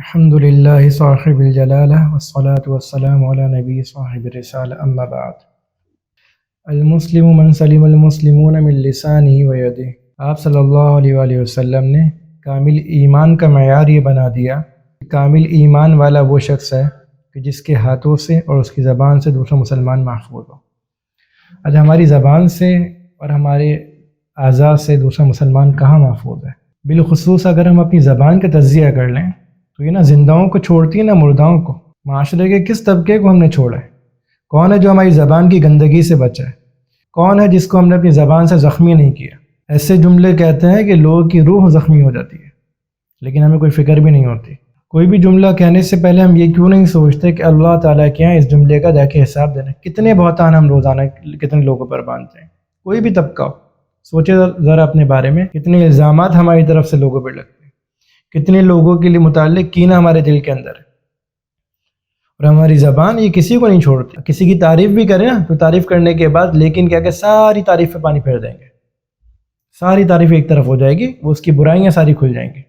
الحمد للہ صاحب الجلالہ والصلاة والسلام علی نبی صاحب الرسالہ اما بعد۔ المسلم من سلم المسلمون من لسانہ و یدہ۔ آپ صلی اللہ علیہ وآلہ وسلم نے کامل ایمان کا معیار یہ بنا دیا کہ کامل ایمان والا وہ شخص ہے کہ جس کے ہاتھوں سے اور اس کی زبان سے دوسرا مسلمان محفوظ ہو۔ آج ہماری زبان سے اور ہمارے اعضاء سے دوسرا مسلمان کہاں محفوظ ہے؟ بالخصوص اگر ہم اپنی زبان کا تجزیہ کر لیں تو یہ نہ زندہوں کو چھوڑتی ہے نہ مرداؤں کو۔ معاشرے کے کس طبقے کو ہم نے چھوڑا ہے؟ کون ہے جو ہماری زبان کی گندگی سے بچا ہے؟ کون ہے جس کو ہم نے اپنی زبان سے زخمی نہیں کیا؟ ایسے جملے کہتے ہیں کہ لوگوں کی روح زخمی ہو جاتی ہے، لیکن ہمیں کوئی فکر بھی نہیں ہوتی۔ کوئی بھی جملہ کہنے سے پہلے ہم یہ کیوں نہیں سوچتے کہ اللہ تعالیٰ کے یہاں اس جملے کا جا کے حساب دینا؟ کتنے بہتان ہم روزانہ کتنے لوگوں پر باندھتے ہیں؟ کوئی بھی طبقہ ہو، سوچے ذرا اپنے بارے میں، کتنے الزامات ہماری طرف سے لوگوں پر لگتے ہیں، کتنے لوگوں کے لیے متعلق کینہ ہمارے دل کے اندر ہے، اور ہماری زبان یہ کسی کو نہیں چھوڑتی۔ کسی کی تعریف بھی کریں نا تو تعریف کرنے کے بعد لیکن کیا کہ ساری تعریف پہ پانی پھیر دیں گے، ساری تعریف ایک طرف ہو جائے گی، وہ اس کی برائیاں ساری کھل جائیں گی۔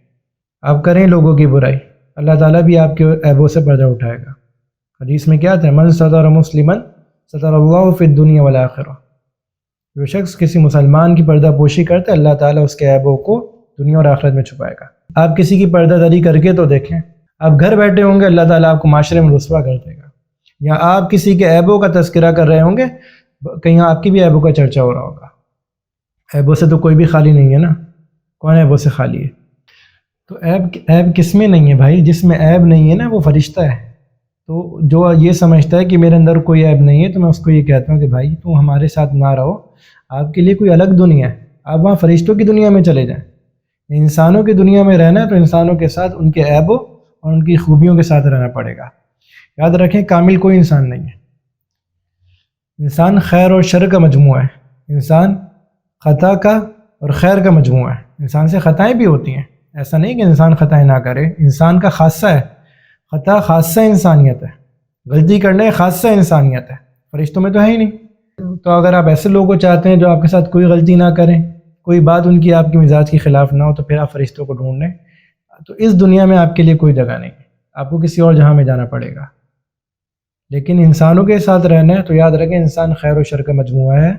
آپ کریں لوگوں کی برائی، اللہ تعالیٰ بھی آپ کے عیبوں سے پردہ اٹھائے گا۔ حدیث میں کیا تھا؟ من ستر مسلما ستر اللہ فی الدنیا والآخرہ۔ جو شخص کسی مسلمان کی پردہ پوشی کرتا ہے اللہ تعالیٰ اس کے عیبوں کو دنیا اور آخرت میں چھپائے گا۔ آپ کسی کی پردہ داری کر کے تو دیکھیں، آپ گھر بیٹھے ہوں گے اللہ تعالیٰ آپ کو معاشرے میں رسوا کر دے گا، یا آپ کسی کے عیبوں کا تذکرہ کر رہے ہوں گے، کہیں آپ کی بھی عیبوں کا چرچا ہو رہا ہوگا۔ عیبوں سے تو کوئی بھی خالی نہیں ہے نا، کون عیبوں سے خالی ہے؟ تو عیب کس میں نہیں ہے بھائی؟ جس میں عیب نہیں ہے نا وہ فرشتہ ہے۔ تو جو یہ سمجھتا ہے کہ میرے اندر کوئی عیب نہیں ہے تو میں اس کو یہ کہتا ہوں کہ بھائی تم ہمارے ساتھ نہ رہو، آپ کے لیے کوئی الگ دنیا ہے، آپ وہاں فرشتوں کی دنیا میں چلے جائیں۔ انسانوں کی دنیا میں رہنا ہے تو انسانوں کے ساتھ ان کے عیبوں اور ان کی خوبیوں کے ساتھ رہنا پڑے گا۔ یاد رکھیں کامل کوئی انسان نہیں ہے، انسان خیر اور شر کا مجموعہ ہے، انسان خطا کا اور خیر کا مجموعہ ہے۔ انسان سے خطائیں بھی ہوتی ہیں، ایسا نہیں کہ انسان خطائیں نہ کرے، انسان کا خاصہ ہے، خطا خاصہ انسانیت ہے، غلطی کرنا خاصہ انسانیت ہے، فرشتوں میں تو ہے ہی نہیں۔ تو اگر آپ ایسے لوگوں کو چاہتے ہیں جو آپ کے ساتھ کوئی غلطی نہ کریں، کوئی بات ان کی آپ کے مزاج کے خلاف نہ ہو، تو پھر آپ فرشتوں کو ڈھونڈ لیں، تو اس دنیا میں آپ کے لیے کوئی جگہ نہیں ہے، آپ کو کسی اور جہاں میں جانا پڑے گا۔ لیکن انسانوں کے ساتھ رہنا ہے تو یاد رکھیں انسان خیر و شر کا مجموعہ ہے۔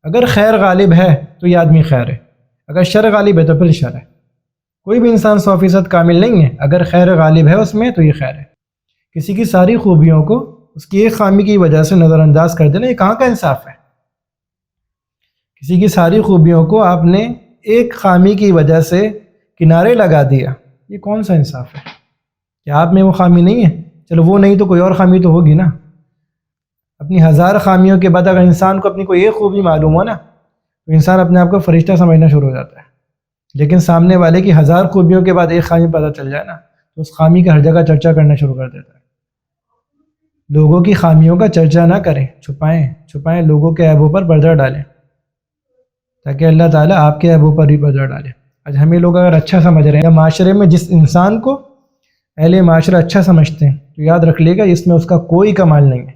اگر خیر غالب ہے تو یہ آدمی خیر ہے، اگر شر غالب ہے تو پھر شر ہے۔ کوئی بھی انسان 100% کامل نہیں ہے، اگر خیر غالب ہے اس میں تو یہ خیر ہے۔ کسی کی ساری خوبیوں کو اس کی ایک خامی کی وجہ سے نظر انداز کر دینا، یہ کہاں کا انصاف ہے؟ کسی کی ساری خوبیوں کو آپ نے ایک خامی کی وجہ سے کنارے لگا دیا، یہ کون سا انصاف ہے؟ کیا آپ میں وہ خامی نہیں ہے؟ چلو وہ نہیں تو کوئی اور خامی تو ہوگی نا۔ اپنی 1000 خامیوں کے بعد اگر انسان کو اپنی کوئی ایک خوبی معلوم ہو نا تو انسان اپنے آپ کو فرشتہ سمجھنا شروع ہو جاتا ہے، لیکن سامنے والے کی 1000 خوبیوں کے بعد ایک خامی پتہ چل جائے نا تو اس خامی کا ہر جگہ چرچا کرنا شروع کر دیتا ہے۔ لوگوں کی خامیوں کا چرچا نہ کریں، چھپائیں، لوگوں کے عیبوں پر پردہ ڈالیں تاکہ اللہ تعالیٰ آپ کے عیبوں پر بھی پردہ ڈالے۔ آج ہمیں لوگ اگر اچھا سمجھ رہے ہیں یا معاشرے میں جس انسان کو اہل معاشرہ اچھا سمجھتے ہیں تو یاد رکھ لے گا اس میں اس کا کوئی کمال نہیں ہے،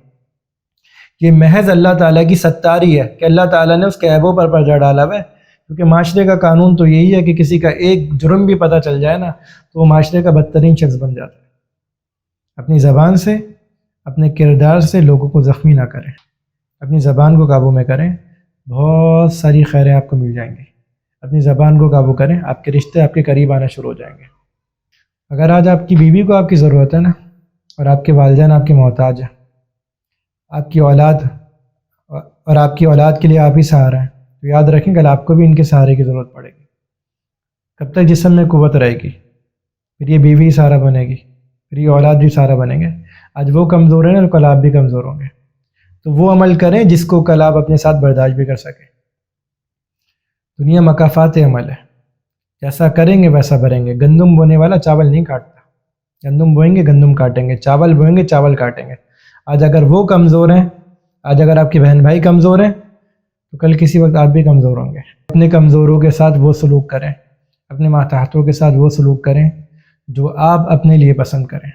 یہ محض اللہ تعالیٰ کی ستاری ہے کہ اللہ تعالیٰ نے اس کے عیبوں پر پردہ ڈالا ہوا ہے، کیونکہ معاشرے کا قانون تو یہی ہے کہ کسی کا ایک جرم بھی پتہ چل جائے نا تو وہ معاشرے کا بدترین شخص بن جاتا ہے۔ اپنی زبان سے، اپنے کردار سے لوگوں کو زخمی نہ کریں، اپنی زبان کو قابو میں کریں، بہت ساری خیریں آپ کو مل جائیں گی۔ اپنی زبان کو قابو کریں، آپ کے رشتے آپ کے قریب آنا شروع ہو جائیں گے۔ اگر آج آپ کی بیوی کو آپ کی ضرورت ہے نا اور آپ کے والدین آپ کے محتاج ہیں، آپ کی اولاد کے لیے آپ ہی سہارا ہیں، تو یاد رکھیں کل آپ کو بھی ان کے سہارے کی ضرورت پڑے گی۔ کب تک جسم میں قوت رہے گی پھر یہ بیوی سہارا بنے گی، پھر یہ اولاد بھی سہارا بنیں گے۔ آج وہ کمزور ہیں نا تو کل آپ بھی کمزور ہوں گے، تو وہ عمل کریں جس کو کل آپ اپنے ساتھ برداشت بھی کر سکیں۔ دنیا مکافات عمل ہے، جیسا کریں گے ویسا بھریں گے۔ گندم بونے والا چاول نہیں کاٹتا، گندم بوئیں گے گندم کاٹیں گے، چاول بوئیں گے چاول کاٹیں گے۔ آج اگر وہ کمزور ہیں، آج اگر آپ کے بہن بھائی کمزور ہیں تو کل کسی وقت آپ بھی کمزور ہوں گے۔ اپنے کمزوروں کے ساتھ وہ سلوک کریں، اپنے ماتحتوں کے ساتھ وہ سلوک کریں جو آپ اپنے لیے پسند کریں۔